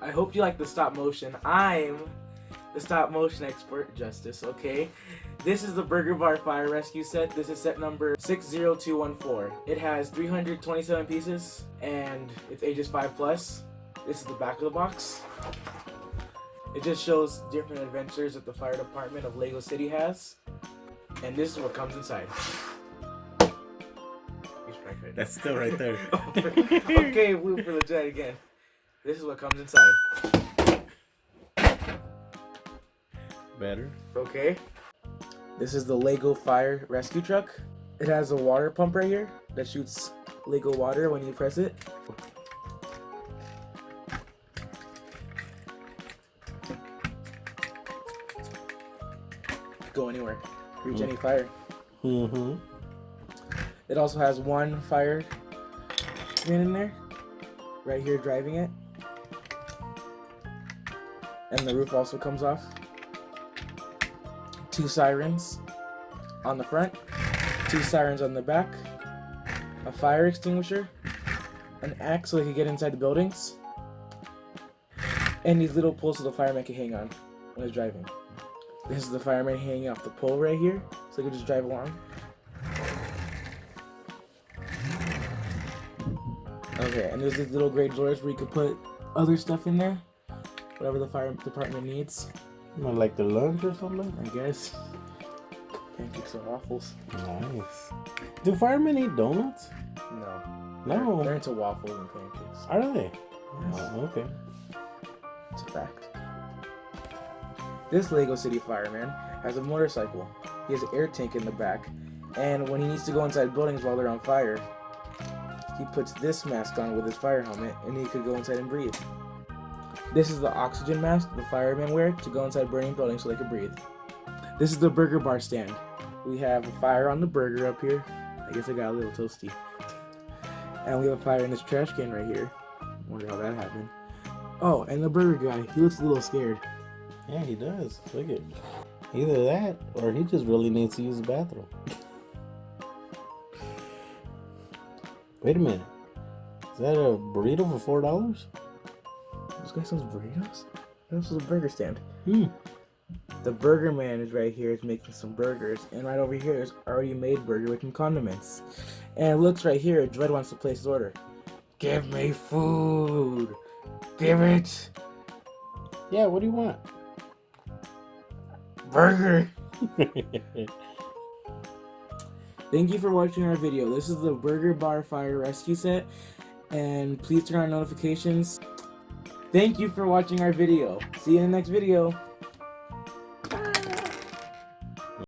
I hope you like the stop motion. I'm the stop motion expert, Justice, okay? This is the Burger Bar Fire Rescue set. This is set number 60214. It has 327 pieces and it's ages 5+. This is the back of the box. It just shows different adventures that the fire department of Lego City has. And this is what comes inside. That's still right there. Okay, blue for the jet again. This is what comes inside. Better. Okay. This is the Lego Fire Rescue Truck. It has a water pump right here that shoots Lego water when you press it. Go anywhere. Reach any fire. Mm-hmm. It also has one fireman in there. Right here driving it. And the roof also comes off. 2 sirens on the front, 2 sirens on the back, a fire extinguisher, an axe so he can get inside the buildings, and these little poles so the fireman can hang on when he's driving. This is the fireman hanging off the pole right here, so he can just drive along. Okay, and there's these little gray drawers where you can put other stuff in there, whatever the fire department needs. Like the lunch or something? I guess. Pancakes and waffles. Nice. Do firemen eat donuts? No. No. They're into waffles and pancakes. Are they? Yes. Oh, okay. It's a fact. This Lego City fireman has a motorcycle. He has an air tank in the back, and when he needs to go inside buildings while they're on fire, he puts this mask on with his fire helmet, and he could go inside and breathe. This is the oxygen mask the firemen wear to go inside burning buildings so they can breathe. This is the burger bar stand. We have a fire on the burger up here. I guess I got a little toasty. And we have a fire in this trash can right here. Wonder how that happened. Oh, and the burger guy. He looks a little scared. Yeah, he does. Look at either that or he just really needs to use the bathroom. Wait a minute. Is that a burrito for $4? This guy sells burritos? This is a burger stand. Hmm. The burger man is right here, is making some burgers, and right over here is already made burger with some condiments. And it looks right here, Dread wants to place his order. Give me food! Give it! Yeah, what do you want? Burger! Thank you for watching our video. This is the Burger Bar Fire Rescue Set, and please turn on notifications. Thank you for watching our video. See you in the next video.